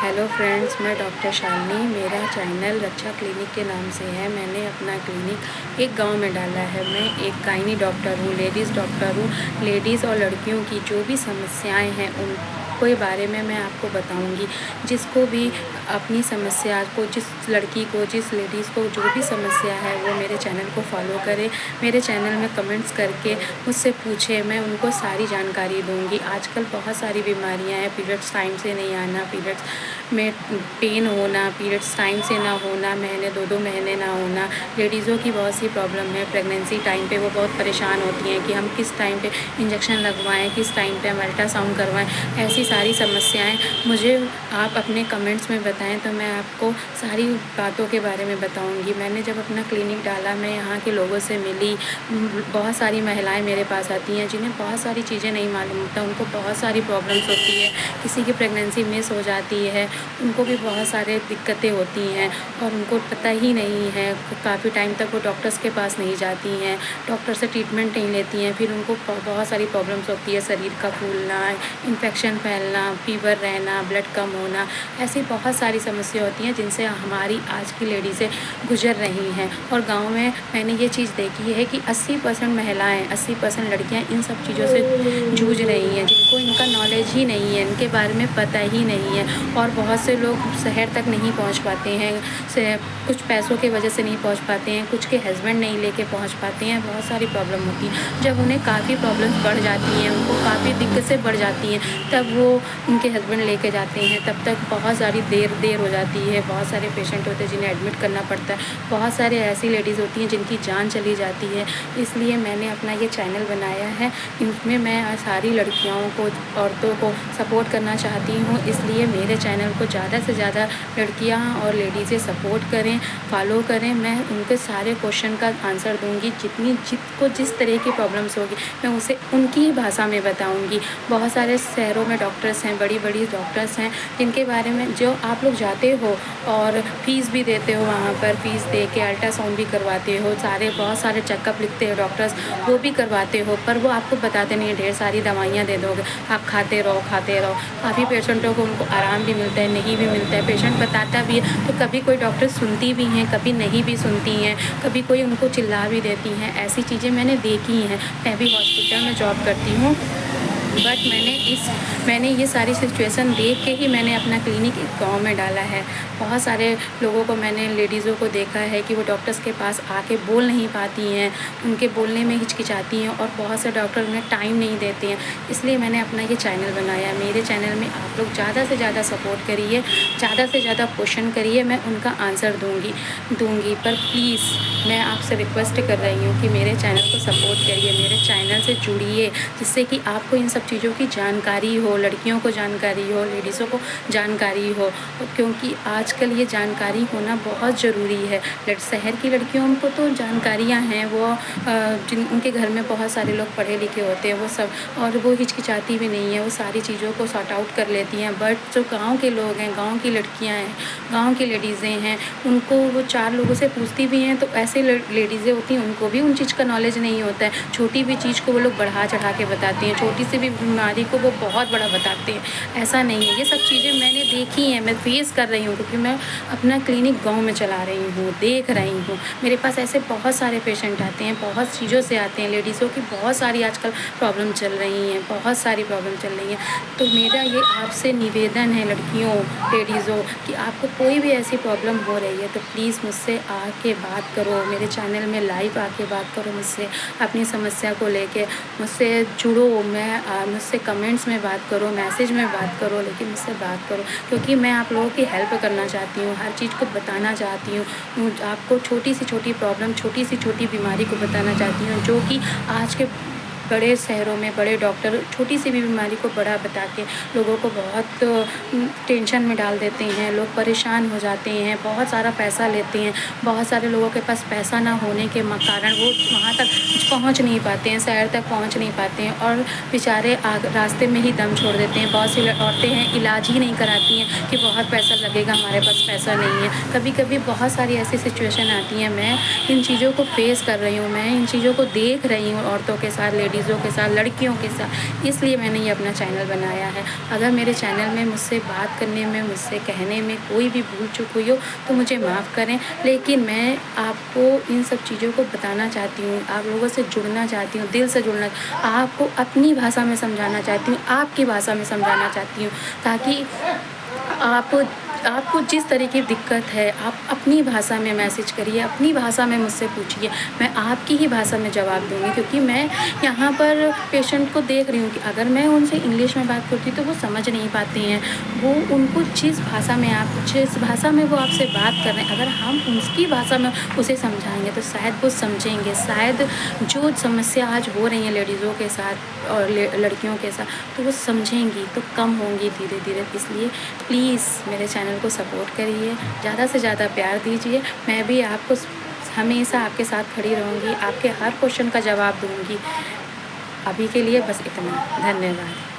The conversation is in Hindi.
हेलो फ्रेंड्स, मैं डॉक्टर शालिनी। मेरा चैनल रक्षा क्लिनिक के नाम से है। मैंने अपना क्लिनिक एक गांव में डाला है। मैं एक गायनी डॉक्टर हूँ, लेडीज़ डॉक्टर हूँ। लेडीज़ और लड़कियों की जो भी समस्याएं हैं उन के बारे में मैं आपको बताऊंगी। जिसको भी अपनी समस्या को, जिस लड़की को, जिस लेडीज़ को जो भी समस्या है वो मेरे चैनल को फॉलो करे। मेरे चैनल में कमेंट्स करके मुझसे पूछे, मैं उनको सारी जानकारी दूंगी। आजकल बहुत सारी बीमारियां हैं, पीरियड्स टाइम से नहीं आना, पीरियड्स में पेन होना, पीरियड्स टाइम से ना होना, महीने 2-2 महीने ना होना। लेडीज़ों की बहुत सी प्रॉब्लम है। प्रेगनेंसी टाइम पे वो बहुत परेशान होती हैं कि हम किस टाइम पे इंजेक्शन लगवाएं, किस टाइम पे हम अल्ट्रासाउंड करवाएं। ऐसी सारी समस्याएं मुझे आप अपने कमेंट्स में बताएं तो मैं आपको सारी बातों के बारे में बताऊंगी। मैंने जब अपना क्लिनिक डाला, मैं यहाँ के लोगों से मिली। बहुत सारी महिलाएं मेरे पास आती हैं जिन्हें बहुत सारी चीज़ें नहीं मालूम होता। उनको बहुत सारी प्रॉब्लम्स होती है। किसी की प्रेगनेंसी मिस हो जाती है, उनको भी बहुत सारे दिक्कतें होती हैं और उनको पता ही नहीं है। काफ़ी टाइम तक वो डॉक्टर्स के पास नहीं जाती हैं, डॉक्टर से ट्रीटमेंट नहीं लेती हैं। फिर उनको बहुत सारी प्रॉब्लम्स होती है, शरीर का फूलना, इन्फेक्शन फैलना, फीवर रहना, ब्लड कम होना। ऐसी बहुत सारी समस्या होती हैं जिनसे हमारी आज की लेडीज़ें गुजर रही हैं। और गाँव में मैंने ये चीज़ देखी है कि 80% महिलाएँ, 80% लड़कियाँ इन सब चीज़ों से जूझ रही हैं, जिनको इनका नॉलेज ही नहीं है, इनके बारे में पता ही नहीं है। और बहुत से लोग शहर तक नहीं पहुंच पाते हैं, कुछ पैसों की वजह से नहीं पहुंच पाते हैं, कुछ के हस्बैंड नहीं लेके पहुंच पाते हैं। बहुत सारी प्रॉब्लम होती है। जब उन्हें काफ़ी प्रॉब्लम्स बढ़ जाती हैं, उनको काफ़ी दिक्कतें बढ़ जाती हैं, तब वो उनके हस्बैंड लेके जाते हैं। तब तक बहुत सारी देर हो जाती है। बहुत सारे पेशेंट होते हैं जिन्हें एडमिट करना पड़ता है। बहुत सारे ऐसी लेडीज़ होती हैं जिनकी जान चली जाती है। इसलिए मैंने अपना ये चैनल बनाया है। इसमें मैं सारी लड़कियों को, औरतों को सपोर्ट करना चाहती हूँ। इसलिए मेरे चैनल को ज़्यादा से ज़्यादा लड़कियाँ और लेडीज़ें सपोर्ट करें, फॉलो करें। मैं उनके सारे क्वेश्चन का आंसर दूँगी। जिसको जिस तरह की प्रॉब्लम्स होगी मैं उसे उनकी ही भाषा में बताऊँगी। बहुत सारे शहरों में डॉक्टर्स हैं, बड़ी बड़ी डॉक्टर्स हैं, जिनके बारे में जो आप लोग जाते हो और फीस भी देते हो, वहाँ पर फीस दे के अल्ट्रासाउंड भी करवाते हो, बहुत सारे चेकअप लिखते हो डॉक्टर्स, वो भी करवाते हो, पर वो आपको बताते नहीं है। ढेर सारी दवाइयाँ दे दोगे, आप खाते रहो खाते रहो। काफ़ी पेशेंटों को उनको आराम भी मिलता है, नहीं भी मिलता है। पेशेंट बताता भी है तो कभी कोई डॉक्टर सुनती भी हैं, कभी नहीं भी सुनती हैं, कभी कोई उनको चिल्ला भी देती हैं। ऐसी चीज़ें मैंने देखी हैं। मैं भी हॉस्पिटल में जॉब करती हूँ, बट मैंने ये सारी सिचुएशन देख के ही मैंने अपना क्लिनिक एक गाँव में डाला है। बहुत सारे लोगों को, मैंने लेडीज़ों को देखा है कि वो डॉक्टर्स के पास आके बोल नहीं पाती हैं, उनके बोलने में हिचकिचाती हैं और बहुत से डॉक्टर उन्हें टाइम नहीं देते हैं। इसलिए मैंने अपना ये चैनल बनाया। मेरे चैनल में आप लोग ज़्यादा से ज़्यादा सपोर्ट करिए, ज़्यादा से ज़्यादा क्वेश्चन करिए, मैं उनका आंसर दूँगी। पर प्लीज़ मैं आपसे रिक्वेस्ट कर रही हूँ कि मेरे चैनल को सपोर्ट करिए, मेरे चैनल से जुड़िए, जिससे कि आपको इन सब चीज़ों की जानकारी हो, लड़कियों को जानकारी हो, लेडीज़ों को जानकारी हो। क्योंकि आजकल ये जानकारी होना बहुत ज़रूरी है। शहर की लड़कियों को तो जानकारियाँ हैं, वो उनके घर में बहुत सारे लोग पढ़े लिखे होते हैं, वो सब, और वो हिचकिचाती भी नहीं है, वो सारी चीज़ों को सॉर्ट आउट कर लेती हैं। बट जो गाँव के लोग हैं, गाँव की लड़कियाँ हैं, गाँव की लेडीज़ें हैं, उनको वो 4 लोगों से पूछती भी हैं तो ऐसे लेडीज़ें होती हैं, उनको भी उन चीज़ का नॉलेज नहीं होता है। छोटी भी चीज़ को वो लोग बढ़ा चढ़ा के बताती हैं, छोटी सी भी बीमारी को वो बहुत बड़ा बताते हैं। ऐसा नहीं है। ये सब चीज़ें मैंने देखी हैं, मैं फेस कर रही हूँ, क्योंकि मैं अपना क्लिनिक गाँव में चला रही हूँ, देख रही हूँ। मेरे पास ऐसे बहुत सारे पेशेंट आते हैं, बहुत चीज़ों से आते हैं। लेडीज़ों की बहुत सारी आजकल प्रॉब्लम चल रही हैं, बहुत सारी प्रॉब्लम चल रही हैं। तो मेरा ये आपसे निवेदन है लड़कियों, लेडीज़ों, कि आपको कोई भी ऐसी प्रॉब्लम हो रही है तो प्लीज़ मुझसे आके बात करो, मेरे चैनल में लाइव आके बात करो मुझसे, अपनी समस्या को लेके मुझसे जुड़ो। मुझसे कमेंट्स में बात करो, मैसेज में बात करो, लेकिन मुझसे बात करो, क्योंकि मैं आप लोगों की हेल्प करना चाहती हूँ, हर चीज़ को बताना चाहती हूँ। आपको छोटी सी छोटी प्रॉब्लम, छोटी सी छोटी बीमारी को बताना चाहती हूँ, जो कि आज के बड़े शहरों में बड़े डॉक्टर छोटी सी भी बीमारी को बड़ा बता के लोगों को बहुत टेंशन में डाल देते हैं। लोग परेशान हो जाते हैं, बहुत सारा पैसा लेते हैं। बहुत सारे लोगों के पास पैसा ना होने के कारण वो वहाँ तक पहुँच नहीं पाते हैं, शहर तक पहुँच नहीं पाते हैं और बेचारे रास्ते में ही दम छोड़ देते हैं। बहुत सी औरतें हैं, इलाज ही नहीं कराती हैं कि बहुत पैसा लगेगा, हमारे पास पैसा नहीं है। कभी कभी बहुत सारी ऐसी सिचुएशन आती हैं। मैं इन चीज़ों को फेस कर रही हूँ, मैं इन चीज़ों को देख रही हूँ औरतों के साथ, लेडीज़ लेडीज़ों के साथ, लड़कियों के साथ, इसलिए मैंने ये अपना चैनल बनाया है। अगर मेरे चैनल में मुझसे बात करने में, मुझसे कहने में कोई भी भूल चूक हुई हो तो मुझे माफ़ करें, लेकिन मैं आपको इन सब चीज़ों को बताना चाहती हूँ, आप लोगों से जुड़ना चाहती हूँ, दिल से जुड़ना, आपको अपनी भाषा में समझाना चाहती हूँ, आपकी भाषा में समझाना चाहती हूँ, ताकि आपको जिस तरीके की दिक्कत है आप अपनी भाषा में मैसेज करिए, अपनी भाषा में मुझसे पूछिए, मैं आपकी ही भाषा में जवाब दूँगी। क्योंकि मैं यहाँ पर पेशेंट को देख रही हूँ कि अगर मैं उनसे इंग्लिश में बात करती हूँ तो वो समझ नहीं पाती हैं। वो उनको जिस भाषा में वो आपसे बात कर रहे हैं, अगर हम उसकी भाषा में उसे समझाएँगे तो शायद वो समझेंगे। शायद जो समस्या आज हो रही है लेडीज़ों के साथ और लड़कियों के साथ, तो वो समझेंगी तो कम होंगी धीरे-धीरे। इसलिए प्लीज़ मेरे चैनल को सपोर्ट करिए, ज़्यादा से ज़्यादा प्यार दीजिए। मैं भी आपको हमेशा आपके साथ खड़ी रहूँगी, आपके हर क्वेश्चन का जवाब दूँगी। अभी के लिए बस इतना। धन्यवाद।